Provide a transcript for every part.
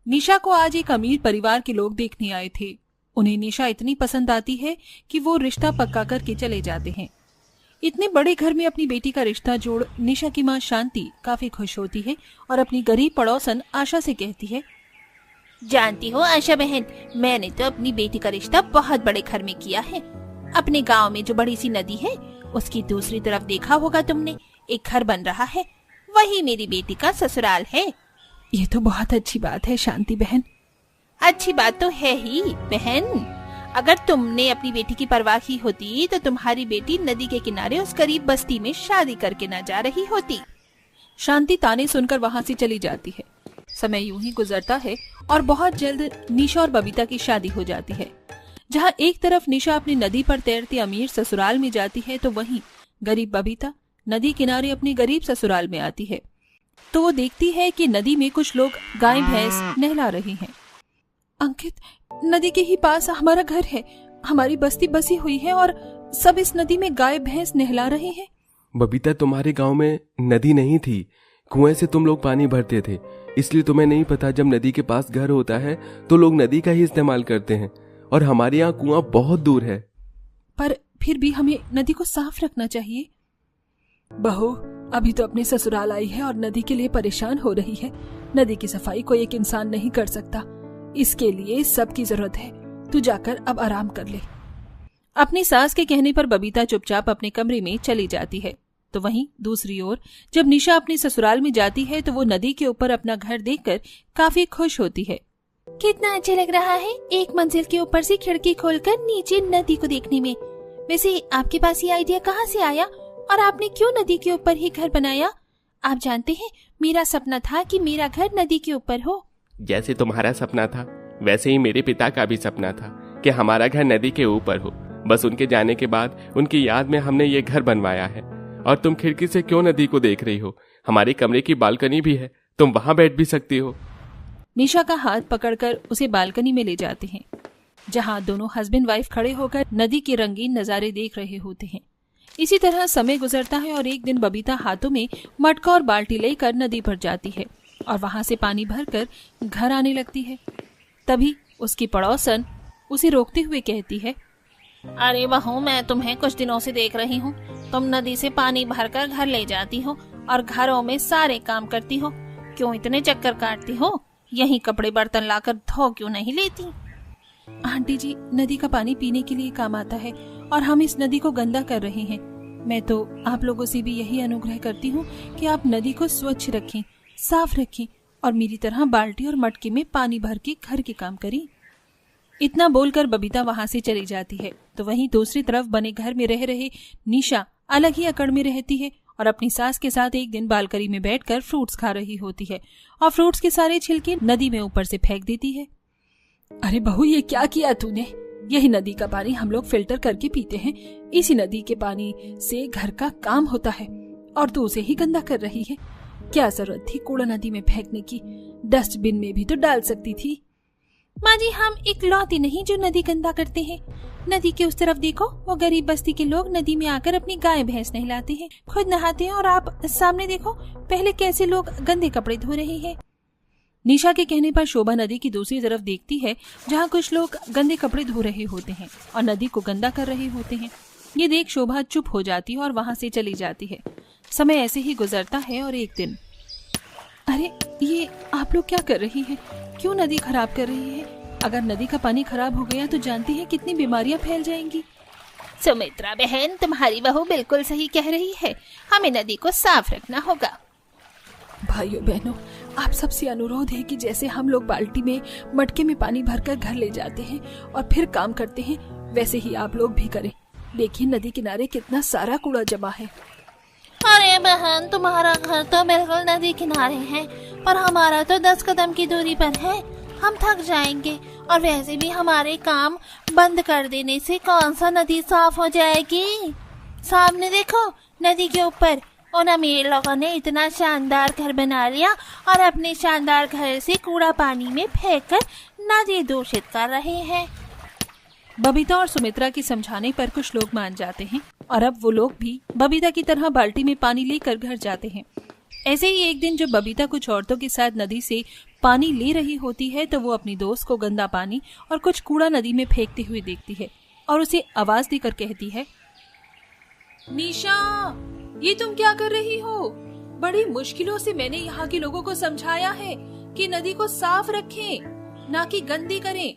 निशा को आज एक अमीर परिवार के लोग देखने आए थे। उन्हें निशा इतनी पसंद आती है कि वो रिश्ता पक्का करके चले जाते हैं। इतने बड़े घर में अपनी बेटी का रिश्ता जोड़ निशा की मां शांति काफी खुश होती है और अपनी गरीब पड़ोसन आशा से कहती है, जानती हो आशा बहन, मैंने तो अपनी बेटी का रिश्ता बहुत बड़े घर में किया है। अपने गांव में जो बड़ी सी नदी है उसकी दूसरी तरफ देखा होगा तुमने, एक घर बन रहा है, वही मेरी बेटी का ससुराल है। ये तो बहुत अच्छी बात है शांति बहन। अच्छी बात तो है ही बहन, अगर तुमने अपनी बेटी की परवाह की होती तो तुम्हारी बेटी नदी के किनारे उस गरीब बस्ती में शादी करके न जा रही होती। शांति ताने सुनकर वहाँ से चली जाती है। समय यूं ही गुजरता है और बहुत जल्द निशा और बबीता की शादी हो जाती है। जहाँ एक तरफ निशा अपनी नदी पर तैरते अमीर ससुराल में जाती है तो वहीं गरीब बबीता नदी किनारे अपने गरीब ससुराल में आती है। तो वो देखती है कि नदी में कुछ लोग गाय भैंस नहला रहे हैं। अंकित, नदी के ही पास हमारा घर है, हमारी बस्ती बसी हुई है और सब इस नदी में गाय भैंस नहला रहे हैं। बबीता, तुम्हारे गांव में नदी नहीं थी, कुएं से तुम लोग पानी भरते थे, इसलिए तुम्हें नहीं पता जब नदी के पास घर होता है तो लोग नदी का ही इस्तेमाल करते हैं, और हमारे यहाँ कुआं बहुत दूर है। पर फिर भी हमें नदी को साफ रखना चाहिए। बहू, अभी तो अपने ससुराल आई है और नदी के लिए परेशान हो रही है। नदी की सफाई कोई एक इंसान नहीं कर सकता, इसके लिए सबकी जरूरत है। तू जाकर अब आराम कर ले। अपनी सास के कहने पर बबीता चुपचाप अपने कमरे में चली जाती है। तो वहीं दूसरी ओर जब निशा अपने ससुराल में जाती है तो वो नदी के ऊपर अपना घर देखकर काफी खुश होती है। कितना अच्छा लग रहा है एक मंजिल के ऊपर से खिड़की खोलकर नीचे नदी को देखने में। वैसे आपके पास ये आइडिया कहाँ से आया और आपने क्यों नदी के ऊपर ही घर बनाया? आप जानते हैं, मेरा सपना था कि मेरा घर नदी के ऊपर हो। जैसे तुम्हारा सपना था वैसे ही मेरे पिता का भी सपना था कि हमारा घर नदी के ऊपर हो। बस उनके जाने के बाद उनकी याद में हमने ये घर बनवाया है। और तुम खिड़की से क्यों नदी को देख रही हो? हमारे कमरे की बालकनी भी है, तुम वहां बैठ भी सकती हो। निशा का हाथ पकड़कर उसे बालकनी में ले जाते हैं, जहां दोनों हस्बैंड वाइफ खड़े होकर नदी के रंगीन नजारे देख रहे होते हैं। इसी तरह समय गुजरता है और एक दिन बबीता हाथों में मटका और बाल्टी लेकर नदी पर जाती है और वहां से पानी भरकर घर आने लगती है। तभी उसकी पड़ोसन उसे रोकते हुए कहती है, अरे बहू, मैं तुम्हें कुछ दिनों से देख रही हूँ। तुम नदी से पानी भरकर घर ले जाती हो और घरों में सारे काम करती हो। क्यों इतने चक्कर काटती हो? यही कपड़े बर्तन लाकर धो क्यों नहीं लेती? आंटी जी, नदी का पानी पीने के लिए काम आता है और हम इस नदी को गंदा कर रहे हैं। मैं तो आप लोगों से भी यही अनुग्रह करती हूँ कि आप नदी को स्वच्छ रखें, साफ रखें और मेरी तरह बाल्टी और मटके में पानी भर के घर के काम करें। इतना बोलकर बबीता वहां से चली जाती है। तो वहीं दूसरी तरफ बने घर में रह रहे निशा अलग ही अकड़ में रहती है और अपनी सास के साथ एक दिन बालकनी में बैठकर फ्रूट्स खा रही होती है और फ्रूट्स के सारे छिलके नदी में ऊपर से फेंक देती है। अरे बहू, ये क्या किया तूने? यही नदी का पानी हम लोग फिल्टर करके पीते हैं। इसी नदी के पानी से घर का काम होता है और तू उसे ही गंदा कर रही है। क्या जरूरत थी कूड़ा नदी में फेंकने की? डस्टबिन में भी तो डाल सकती थी। माँ जी, हम इकलौते नहीं जो नदी गंदा करते हैं। नदी के उस तरफ देखो, वो गरीब बस्ती के लोग नदी में आकर अपनी गाय भैंस नहलाते हैं, खुद नहाते हैं, और आप सामने देखो पहले कैसे लोग गंदे कपड़े धो रहे हैं। निशा के कहने पर शोभा नदी की दूसरी तरफ देखती है, जहाँ कुछ लोग गंदे कपड़े धो रहे होते हैं और नदी को गंदा कर रहे होते हैं। ये देख शोभा चुप हो जाती है और वहां से चली जाती है। समय ऐसे ही गुजरता है और एक दिन, अरे ये आप लोग क्या कर रही हैं? क्यों नदी खराब कर रही है? अगर नदी का पानी खराब हो गया तो जानती है कितनी बीमारियां फैल जाएंगी। सुमित्रा बहन, तुम्हारी बहू बिल्कुल सही कह रही है, हमें नदी को साफ रखना होगा। भाइयों बहनों, आप सबसे अनुरोध है कि जैसे हम लोग बाल्टी में मटके में पानी भरकर घर ले जाते हैं और फिर काम करते हैं, वैसे ही आप लोग भी करें। देखिए नदी किनारे कितना सारा कूड़ा जमा है। अरे बहन, तुम्हारा घर तो बिल्कुल नदी किनारे है, पर हमारा तो 10 कदम की दूरी पर है। हम थक जाएंगे और वैसे भी हमारे काम बंद कर देने से कौन सा नदी साफ हो जाएगी। सामने देखो, नदी के ऊपर उन अमीर लोगों ने इतना शानदार घर बना लिया और अपने शानदार घर से कूड़ा पानी में फेंककर नदी दूषित कर रहे हैं। बबीता और सुमित्रा की समझाने पर कुछ लोग मान जाते हैं और अब वो लोग भी बबीता की तरह बाल्टी में पानी लेकर घर जाते हैं। ऐसे ही एक दिन जब बबीता कुछ औरतों के साथ नदी से पानी ले रही होती है तो वो अपनी दोस्त को गंदा पानी और कुछ कूड़ा नदी में फेंकते हुए देखती है और उसे आवाज देकर कहती है, निशा, ये तुम क्या कर रही हो? बड़ी मुश्किलों से मैंने यहाँ के लोगों को समझाया है कि नदी को साफ रखें, ना कि गंदी करें,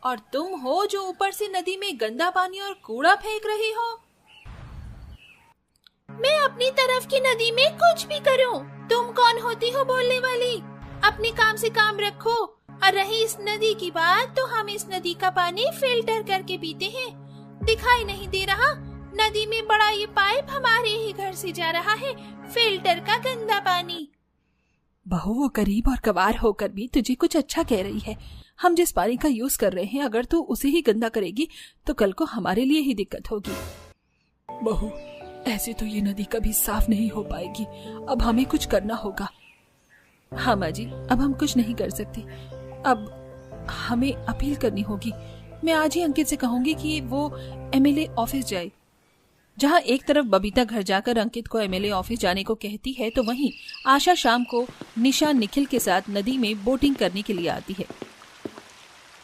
और तुम हो जो ऊपर से नदी में गंदा पानी और कूड़ा फेंक रही हो। मैं अपनी तरफ की नदी में कुछ भी करूं, तुम कौन होती हो बोलने वाली? अपने काम से काम रखो। और रही इस नदी की बात, तो हम इस नदी का पानी फिल्टर करके पीते हैं। दिखाई नहीं दे रहा? नदी में बड़ा ये पाइप हमारे ही घर से जा रहा है, फिल्टर का गंदा पानी। बहू, वो गरीब और गवार होकर भी तुझे कुछ अच्छा कह रही है। हम जिस पानी का यूज कर रहे हैं, अगर तू उसे ही गंदा करेगी तो कल को हमारे लिए ही दिक्कत होगी। बहू, ऐसे तो ये नदी कभी साफ नहीं हो पाएगी। अब हमें कुछ करना होगा। हाँ माँ जी, अब हम कुछ नहीं कर सकते। अब हमें अपील करनी होगी। मैं आज ही अंकित से कहूंगी कि वो एमएलए ऑफिस जाए। जहाँ एक तरफ बबीता घर जाकर अंकित को एमएलए ऑफिस जाने को कहती है, तो वहीं आशा शाम को निशा निखिल के साथ नदी में बोटिंग करने के लिए आती है।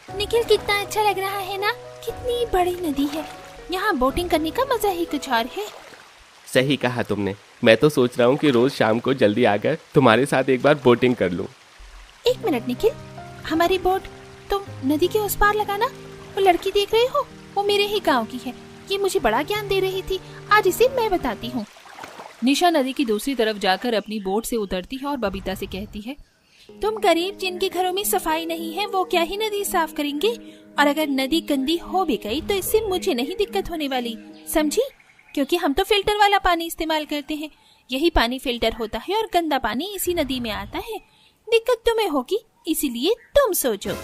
निखिल, कितना अच्छा लग रहा है ना? कितनी बड़ी नदी है, यहाँ बोटिंग करने का मजा ही कुछ और है। सही कहा तुमने। मैं तो सोच रहा हूँ कि रोज शाम को जल्दी आकर तुम्हारे साथ एक बार बोटिंग कर लूँ। एक मिनट निखिल, हमारी बोट तुम नदी के उस पार लगाना। वो लड़की देख रहे हो, वो मेरे ही गांव की है। ये मुझे बड़ा ज्ञान दे रही थी, आज इसे मैं बताती हूँ। निशा नदी की दूसरी तरफ जाकर अपनी बोट से उतरती है और बबीता से कहती है, तुम गरीब जिनके घरों में सफाई नहीं है, वो क्या ही नदी साफ करेंगे? और अगर नदी गंदी हो भी गई तो इससे मुझे नहीं दिक्कत होने वाली, समझी? क्योंकि हम तो फिल्टर वाला पानी इस्तेमाल करते हैं। यही पानी फिल्टर होता है और गंदा पानी इसी नदी में आता है। दिक्कत तुम्हें होगी, इसीलिए तुम सोचो।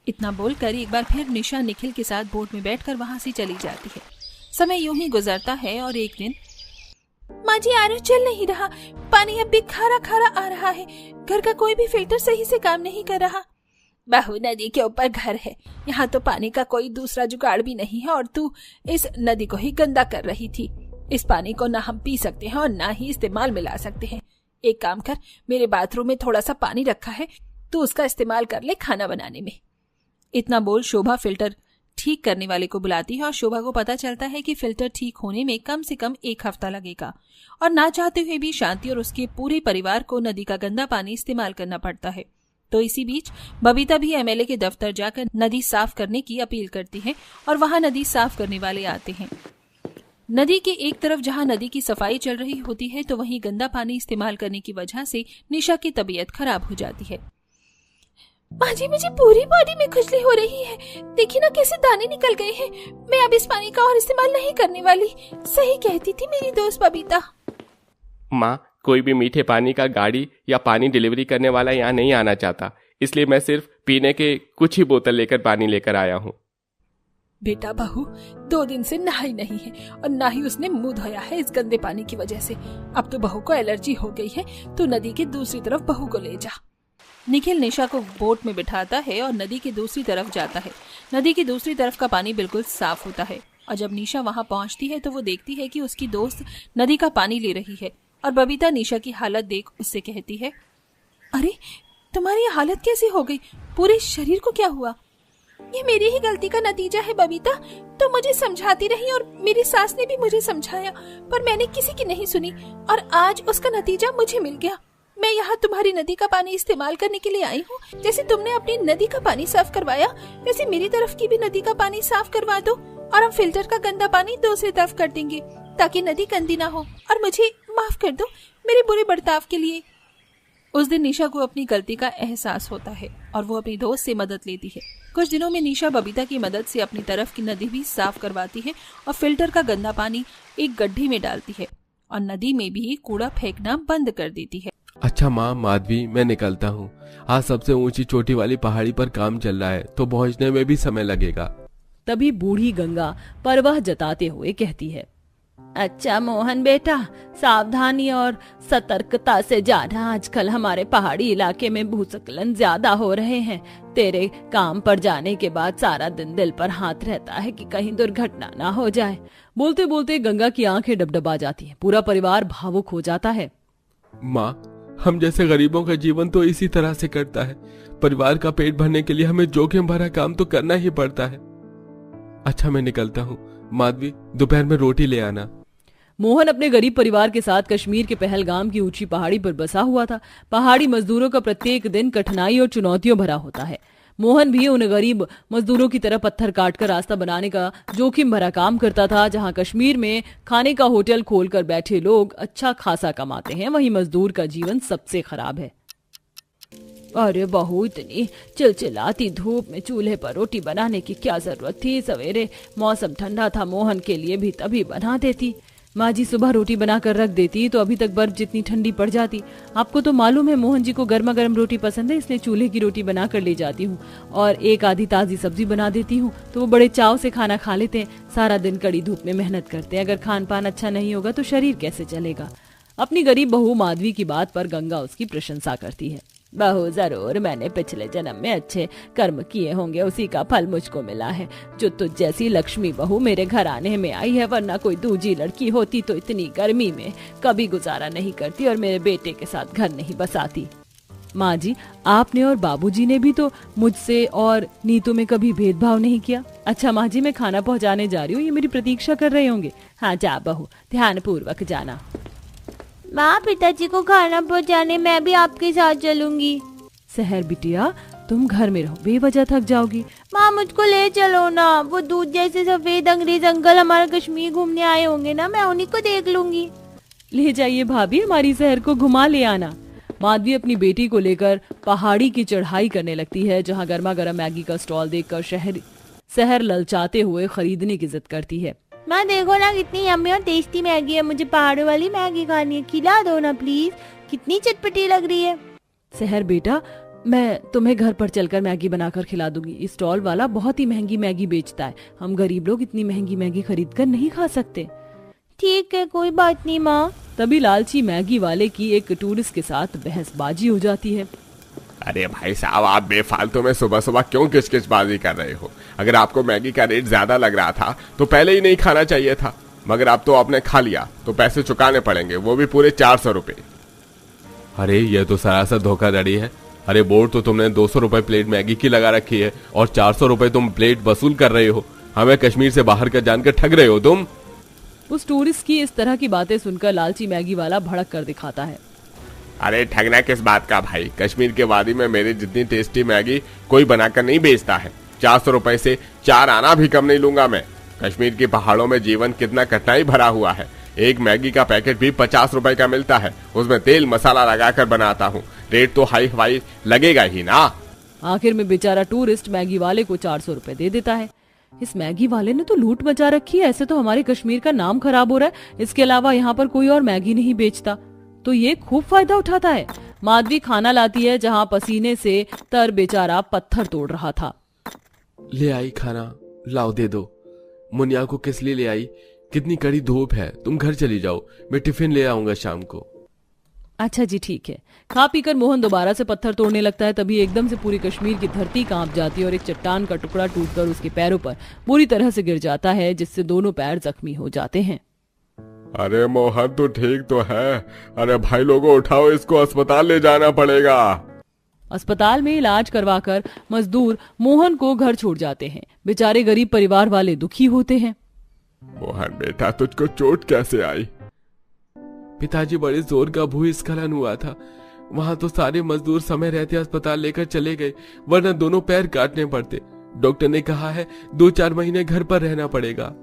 इतना बोलकर एक बार फिर निशा निखिल के साथ बोट में बैठकर वहाँ से चली जाती है। समय यूं ही गुजरता है और एक दिन, माँ जी, आरओ चल नहीं रहा, पानी अब भी खारा खारा आ रहा है। घर का कोई भी फिल्टर सही से काम नहीं कर रहा। बहू, नदी के ऊपर घर है, यहाँ तो पानी का कोई दूसरा जुगाड़ भी नहीं है, और तू इस नदी को ही गंदा कर रही थी। इस पानी को ना हम पी सकते हैं और ना ही इस्तेमाल में ला सकते हैं। एक काम कर, मेरे बाथरूम में थोड़ा सा पानी रखा है, तू उसका इस्तेमाल कर ले खाना बनाने में। इतना बोल शोभा फिल्टर ठीक करने वाले को बुलाती है और शोभा को पता चलता है कि फिल्टर ठीक होने में कम से कम 1 हफ्ता लगेगा और ना चाहते हुए भी शांति और उसके पूरे परिवार को नदी का गंदा पानी इस्तेमाल करना पड़ता है। तो इसी बीच बबीता भी एमएलए के दफ्तर जाकर नदी साफ करने की अपील करती है और वहां नदी साफ करने वाले आते हैं। नदी के एक तरफ जहां नदी की सफाई चल रही होती है, तो वहीं गंदा पानी इस्तेमाल करने की वजह से निशा की तबीयत खराब हो जाती है। माँ जी, मुझे पूरी बॉडी में खुजली हो रही है। देखिए ना कैसे दाने निकल गए हैं। मैं अब इस पानी का और इस्तेमाल नहीं करने वाली। सही कहती थी मेरी दोस्त बबीता। माँ, कोई भी मीठे पानी का गाड़ी या पानी डिलीवरी करने वाला यहाँ नहीं आना चाहता, इसलिए मैं सिर्फ पीने के कुछ ही बोतल लेकर पानी लेकर आया हूँ। बेटा, बहू 2 दिन से नहाई नहीं है और ना ही उसने मुंह धोया है इस गंदे पानी की वजह से। अब तो बहू को एलर्जी हो गई है, तो नदी के दूसरी तरफ बहू को ले जा। निखिल निशा को बोट में बिठाता है और नदी की दूसरी तरफ जाता है। नदी की दूसरी तरफ का पानी बिल्कुल साफ होता है और जब निशा वहां पहुंचती है तो वो देखती है कि उसकी दोस्त नदी का पानी ले रही है और बबीता निशा की हालत देख उससे कहती है, अरे तुम्हारी हालत कैसी हो गई? पूरे शरीर को क्या हुआ? ये मेरी ही गलती का नतीजा है बबीता। तो मुझे समझाती रही और मेरी सास ने भी मुझे समझाया, पर मैंने किसी की नहीं सुनी और आज उसका नतीजा मुझे मिल गया। मैं यहाँ तुम्हारी नदी का पानी इस्तेमाल करने के लिए आई हूँ। जैसे तुमने अपनी नदी का पानी साफ करवाया, वैसे मेरी तरफ की भी नदी का पानी साफ करवा दो और हम फिल्टर का गंदा पानी दूसरी तरफ कर देंगे ताकि नदी गंदी ना हो। और मुझे माफ कर दो मेरे बुरे बर्ताव के लिए। उस दिन निशा को अपनी गलती का एहसास होता है और वो अपनी दोस्त से मदद लेती है। कुछ दिनों में निशा बबीता की मदद से अपनी तरफ की नदी भी साफ करवाती है और फिल्टर का गंदा पानी एक गड्ढे में डालती है और नदी में भी कूड़ा फेंकना बंद कर देती है। अच्छा माँ माधवी, मैं निकलता हूँ। आज सबसे ऊंची चोटी वाली पहाड़ी पर काम चल रहा है, तो पहुँचने में भी समय लगेगा। तभी बूढ़ी गंगा परवाह जताते हुए कहती है, अच्छा मोहन बेटा, सावधानी और सतर्कता से जाना। आजकल हमारे पहाड़ी इलाके में भूस्खलन ज्यादा हो रहे हैं। तेरे काम पर जाने के बाद सारा दिन दिल पर हाथ रहता है कि कहीं दुर्घटना ना हो जाए। बोलते बोलते गंगा की आंखें डबडबा जाती हैं। पूरा परिवार भावुक हो जाता है। माँ, हम जैसे गरीबों का जीवन तो इसी तरह से कटता है। परिवार का पेट भरने के लिए हमें जोखिम भरा काम तो करना ही पड़ता है। अच्छा, मैं निकलता हूँ। माधवी, दोपहर में रोटी ले आना। मोहन अपने गरीब परिवार के साथ कश्मीर के पहलगाम की ऊंची पहाड़ी पर बसा हुआ था। पहाड़ी मजदूरों का प्रत्येक दिन कठिनाई और चुनौतियों भरा होता है। मोहन भी उन गरीब मजदूरों की तरह पत्थर काटकर रास्ता बनाने का जोखिम भरा काम करता था। जहां कश्मीर में खाने का होटल खोलकर बैठे लोग अच्छा खासा कमाते हैं, वहीं मजदूर का जीवन सबसे खराब है। अरे बहू, इतनी चिलचिलाती धूप में चूल्हे पर रोटी बनाने की क्या जरूरत थी। सवेरे मौसम ठंडा था, मोहन के लिए भी तभी बना देती। माँ जी सुबह रोटी बनाकर रख देती तो अभी तक बर्फ जितनी ठंडी पड़ जाती। आपको तो मालूम है मोहन जी को गर्मा गर्म रोटी पसंद है, इसलिए चूल्हे की रोटी बनाकर ले जाती हूँ और एक आधी ताजी सब्जी बना देती हूँ तो वो बड़े चाव से खाना खा लेते हैं। सारा दिन कड़ी धूप में मेहनत करते हैं, अगर खान पान अच्छा नहीं होगा तो शरीर कैसे चलेगा। अपनी गरीब बहू माधवी की बात पर गंगा उसकी प्रशंसा करती है। बहू, जरूर मैंने पिछले जन्म में अच्छे कर्म किए होंगे, उसी का फल मुझको मिला है जो तुझ जैसी लक्ष्मी बहू मेरे घर आने में आई है। वरना कोई दूजी लड़की होती तो इतनी गर्मी में कभी गुजारा नहीं करती और मेरे बेटे के साथ घर नहीं बसाती। माँ जी, आपने और बाबूजी ने भी तो मुझसे और नीतू में कभी भेदभाव नहीं किया। अच्छा माँ जी, मैं खाना पहुँचाने जा रही हूँ, ये मेरी प्रतीक्षा कर रहे होंगे। हाँ जा बहू, ध्यान पूर्वक जाना। माँ, पिताजी को खाना पहुँचाने मैं भी आपके साथ चलूंगी। सहर बिटिया, तुम घर में रहो, बेवजह थक जाओगी। माँ, मुझको ले चलो ना, वो दूध जैसे सफेद अंग्रेज अंकल हमारा कश्मीर घूमने आए होंगे ना, मैं उन्हीं को देख लूंगी। ले जाइए भाभी, हमारी सहर को घुमा ले आना। माधवी अपनी बेटी को लेकर पहाड़ी की चढ़ाई करने लगती है, जहाँ गर्मा गर्म मैगी का स्टॉल देखकर सहर ललचाते हुए खरीदने की जिद करती है। माँ देखो ना, कितनी यम्मी और टेस्टी मैगी है, मुझे पहाड़ों वाली मैगी खानी है, खिला दो ना प्लीज, कितनी चटपटी लग रही है। सहर बेटा, मैं तुम्हें घर पर चलकर मैगी बनाकर खिला दूंगी। इस स्टॉल वाला बहुत ही महंगी मैगी बेचता है, हम गरीब लोग इतनी महंगी मैगी खरीद कर नहीं खा सकते। ठीक है, कोई बात नहीं माँ। तभी लालची मैगी वाले की एक टूरिस्ट के साथ बहसबाजी हो जाती है। अरे भाई साहब, आप बेफालतू में सुबह सुबह क्यों किचकिचबाजी कर रहे हो? अगर आपको मैगी का रेट ज्यादा लग रहा था तो पहले ही नहीं खाना चाहिए था, मगर अब तो आपने खा लिया तो पैसे चुकाने पड़ेंगे, वो भी पूरे 400 रुपए। अरे ये तो सरासर धोखाधड़ी है। अरे बोर्ड तो तुमने 200 रुपए प्लेट मैगी की लगा रखी है और 400 रुपए तुम प्लेट वसूल कर रहे हो। हमें कश्मीर से बाहर का जानकर ठग रहे हो तुम। उस टूरिस्ट की इस तरह की बातें सुनकर लालची मैगी वाला भड़क कर दिखाता है। अरे ठगना किस बात का भाई? कश्मीर के वादी में मेरी जितनी टेस्टी मैगी कोई बनाकर नहीं बेचता है। 400 रुपए से 4 आना भी कम नहीं लूंगा मैं। कश्मीर के पहाड़ों में जीवन कितना कठिनाई भरा हुआ है। एक मैगी का पैकेट भी 50 रुपए का मिलता है, उसमें तेल मसाला लगाकर बनाता हूँ, रेट तो हाई फाई लगेगा ही ना। आखिर में बेचारा टूरिस्ट मैगी वाले को 400 रुपए दे देता है। इस मैगी वाले ने तो लूट मचा रखी है, ऐसे तो हमारे कश्मीर का नाम खराब हो रहा है। इसके अलावा यहाँ पर कोई और मैगी नहीं बेचता, तो ये खूब फायदा उठाता है। माधवी खाना लाती है, जहाँ पसीने से तर बेचारा पत्थर तोड़ रहा था। ले आई खाना, लाओ दे दो। मुनिया को किस लिए ले आई? कितनी कड़ी धूप है, तुम घर चली जाओ, मैं टिफिन ले आऊंगा शाम को। अच्छा जी ठीक है। खा पीकर मोहन दोबारा से पत्थर तोड़ने लगता है। तभी एकदम से पूरी कश्मीर की धरती कांप जाती है और एक चट्टान का टुकड़ा टूटकर उसके पैरों पर बुरी तरह से गिर जाता है, जिससे दोनों पैर जख्मी हो जाते हैं। अरे मोहन तो ठीक तो है। अरे भाई लोगों, उठाओ इसको, अस्पताल ले जाना पड़ेगा। अस्पताल में इलाज करवाकर मजदूर मोहन को घर छोड़ जाते हैं। बेचारे गरीब परिवार वाले दुखी होते हैं। मोहन बेटा, तुझको चोट कैसे आई? पिताजी, बड़े जोर का भूस्खलन हुआ था। वहां तो सारे मजदूर समय रहते अस्पताल लेकर चले गए, वरना दोनों पैर काटने पड़ते। डॉक्टर ने कहा है 2-4 महीने घर पर रहना पड़ेगा।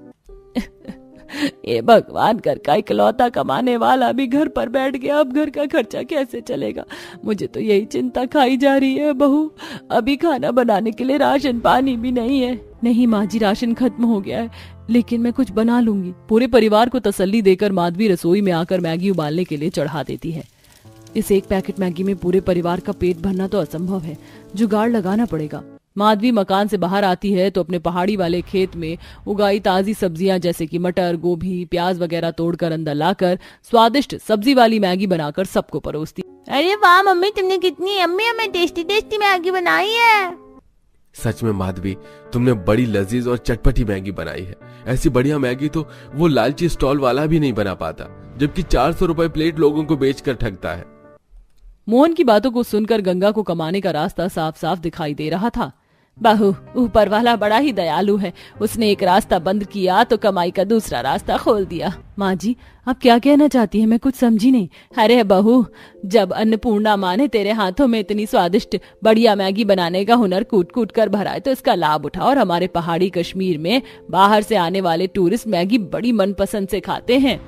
ये भगवान, घर का इकलौता कमाने वाला भी घर पर बैठ गया, अब घर का खर्चा कैसे चलेगा? मुझे तो यही चिंता खाई जा रही है बहू। अभी खाना बनाने के लिए राशन पानी भी नहीं है। नहीं माँ जी, राशन खत्म हो गया है, लेकिन मैं कुछ बना लूंगी। पूरे परिवार को तसल्ली देकर माधवी रसोई में आकर मैगी उबालने के लिए चढ़ा देती है। इस एक पैकेट मैगी में पूरे परिवार का पेट भरना तो असंभव है, जुगाड़ लगाना पड़ेगा। माधवी मकान से बाहर आती है तो अपने पहाड़ी वाले खेत में उगाई ताजी सब्जियां जैसे कि मटर, गोभी, प्याज वगैरह तोड़कर अंदर लाकर स्वादिष्ट सब्जी वाली मैगी बनाकर सबको परोसती। अरे वाह मम्मी, तुमने कितनी यम्मी हमें टेस्टी टेस्टी मैगी बनाई है। सच में माधवी, तुमने बड़ी लजीज और चटपटी मैगी बनाई है। ऐसी बढ़िया मैगी तो वो लालची स्टॉल वाला भी नहीं बना पाता, जबकि 400 रुपए प्लेट लोगों को बेचकर ठगता है। मोहन की बातों को सुनकर गंगा को कमाने का रास्ता साफ साफ दिखाई दे रहा था। बहू, ऊपर वाला बड़ा ही दयालु है, उसने एक रास्ता बंद किया तो कमाई का दूसरा रास्ता खोल दिया। माँ जी, आप क्या कहना चाहती हैं? मैं कुछ समझी नहीं। अरे बहू, जब अन्नपूर्णा माँ ने तेरे हाथों में इतनी स्वादिष्ट बढ़िया मैगी बनाने का हुनर कूट कूट कर भरा है तो इसका लाभ उठा। और हमारे पहाड़ी कश्मीर में बाहर से आने वाले टूरिस्ट मैगी बड़ी मनपसंद से खाते हैं।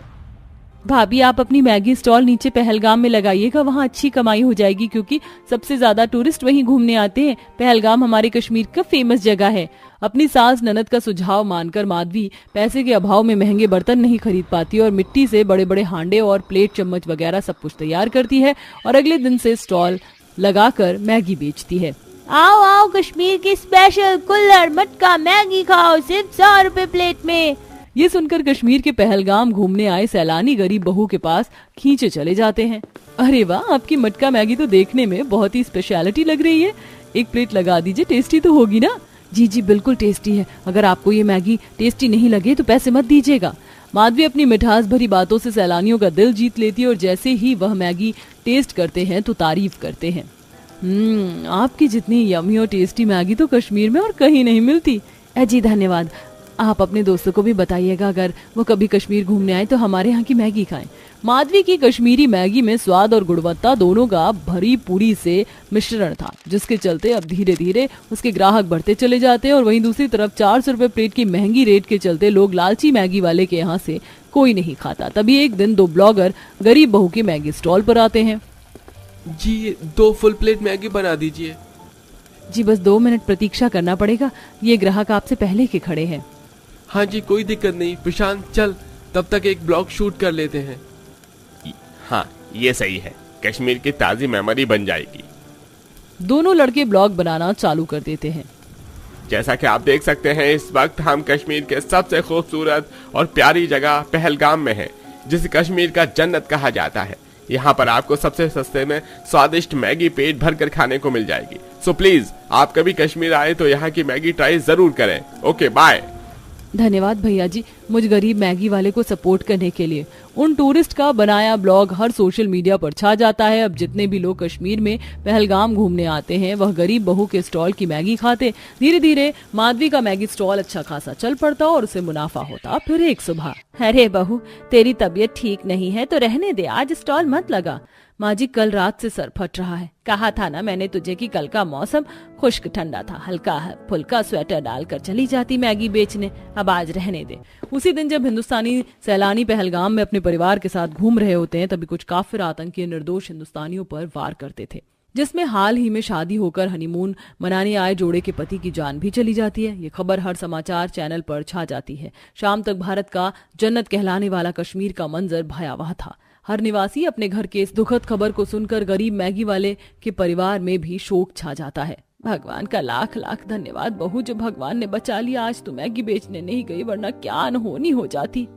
भाभी, आप अपनी मैगी स्टॉल नीचे पहलगाम में लगाइएगा, वहाँ अच्छी कमाई हो जाएगी, क्योंकि सबसे ज्यादा टूरिस्ट वहीं घूमने आते हैं। पहलगाम हमारे कश्मीर का फेमस जगह है। अपनी सास ननद का सुझाव मानकर माधवी पैसे के अभाव में महंगे बर्तन नहीं खरीद पाती और मिट्टी से बड़े बड़े हांडे और प्लेट चम्मच वगैरह सब कुछ तैयार करती है और अगले दिन से स्टॉल लगाकर मैगी बेचती है। आओ आओ, कश्मीर की स्पेशल कुल्हड़ मटका मैगी खाओ सिर्फ 100 रुपए प्लेट में। ये सुनकर कश्मीर के पहलगाम घूमने आए सैलानी गरीब बहू के पास खींचे चले जाते हैं। अरे वाह, आपकी मटका मैगी तो देखने में बहुत ही स्पेशलिटी लग रही है, एक प्लेट लगा दीजिए, टेस्टी तो होगी ना? जी जी बिल्कुल टेस्टी है, अगर आपको ये मैगी टेस्टी नहीं लगे तो पैसे मत दीजिएगा। माधवी अपनी मिठास भरी बातों से सैलानियों का दिल जीत लेती है और जैसे ही वह मैगी टेस्ट करते हैं तो तारीफ करते हैं। आपकी जितनी यम्मी और टेस्टी मैगी तो कश्मीर में और कहीं नहीं मिलती। जी धन्यवाद, आप अपने दोस्तों को भी बताइएगा, अगर वो कभी कश्मीर घूमने आए तो हमारे यहाँ की मैगी खाएं। माधवी की कश्मीरी मैगी में स्वाद और गुणवत्ता दोनों का भरी पूरी से मिश्रण था, जिसके चलते अब धीरे धीरे उसके ग्राहक बढ़ते चले जाते हैं और वहीं दूसरी तरफ 400 रुपए प्लेट की महंगी रेट के चलते लोग लालची मैगी वाले के यहाँ से कोई नहीं खाता। तभी एक दिन 2 ब्लॉगर गरीब बहू के मैगी स्टॉल पर आते हैं। जी 2 फुल प्लेट मैगी बना दीजिए। जी बस 2 मिनट प्रतीक्षा करना पड़ेगा, ये ग्राहक आपसे पहले के खड़े हैं। हाँ जी, कोई दिक्कत नहीं। प्रशांत चल, तब तक एक ब्लॉग शूट कर लेते हैं। हाँ, ये सही है, कश्मीर की ताजी मेमोरी बन जाएगी। दोनों लड़के ब्लॉग बनाना चालू कर देते हैं। जैसा कि आप देख सकते हैं, इस वक्त हम कश्मीर के सबसे खूबसूरत और प्यारी जगह पहलगाम में हैं, जिसे कश्मीर का जन्नत कहा जाता है। यहाँ पर आपको सबसे सस्ते में स्वादिष्ट मैगी पेट भर कर खाने को मिल जाएगी। सो प्लीज, आप कभी कश्मीर आए तो यहाँ की मैगी ट्राई जरूर करें। Okay bye. धन्यवाद भैया जी, मुझ गरीब मैगी वाले को सपोर्ट करने के लिए। उन टूरिस्ट का बनाया ब्लॉग हर सोशल मीडिया पर छा जाता है। अब जितने भी लोग कश्मीर में पहलगाम घूमने आते हैं वह गरीब बहू के स्टॉल की मैगी खाते। धीरे धीरे माधवी का मैगी स्टॉल अच्छा खासा चल पड़ता और उसे मुनाफा होता। फिर एक सुबह, अरे बहू, तेरी तबीयत ठीक नहीं है तो रहने दे, आज स्टॉल मत लगा। माँ जी, कल रात से सर फट रहा है। कहा था ना मैंने तुझे कि कल का मौसम खुश्क ठंडा था, हल्का फुल्का स्वेटर डालकर चली जाती मैगी बेचने, अब आज रहने दे। उसी दिन जब हिंदुस्तानी सैलानी पहलगाम में अपने परिवार के साथ घूम रहे होते हैं, तभी कुछ काफिर आतंकी निर्दोष हिंदुस्तानियों पर वार करते थे, जिसमें हाल ही में शादी होकर हनीमून मनाने आए जोड़े के पति की जान भी चली जाती है। ये खबर हर समाचार चैनल पर छा जाती है। शाम तक भारत का जन्नत कहलाने वाला कश्मीर का मंजर भयावह था। हर निवासी अपने घर के इस दुखद खबर को सुनकर गरीब मैगी वाले के परिवार में भी शोक छा जाता है। भगवान का लाख लाख धन्यवाद बहू, जो भगवान ने बचा लिया। आज तो मैगी बेचने नहीं गई, वरना क्या अनहोनी हो जाती।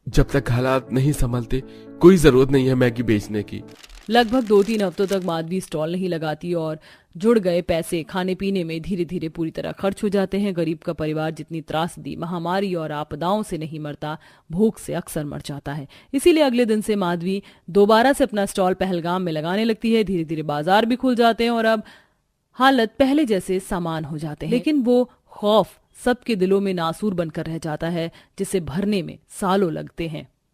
जब तक हालात नहीं संभलते कोई जरूरत नहीं है मैगी बेचने की। लगभग 2-3 हफ्तों तक माधवी स्टॉल नहीं लगाती और जुड़ गए पैसे खाने पीने में धीरे धीरे पूरी तरह खर्च हो जाते हैं। गरीब का परिवार जितनी त्रासदी, महामारी और आपदाओं से नहीं मरता, भूख से अक्सर मर जाता है। इसीलिए अगले दिन से माधवी दोबारा से अपना स्टॉल पहलगाम में लगाने लगती है। धीरे धीरे बाजार भी खुल जाते हैं और अब हालत पहले जैसे सामान हो जाते हैं। लेकिन वो खौफ सबके दिलों में नासूर बनकर रह जाता है, जिसे भरने में सालों लगते हैं।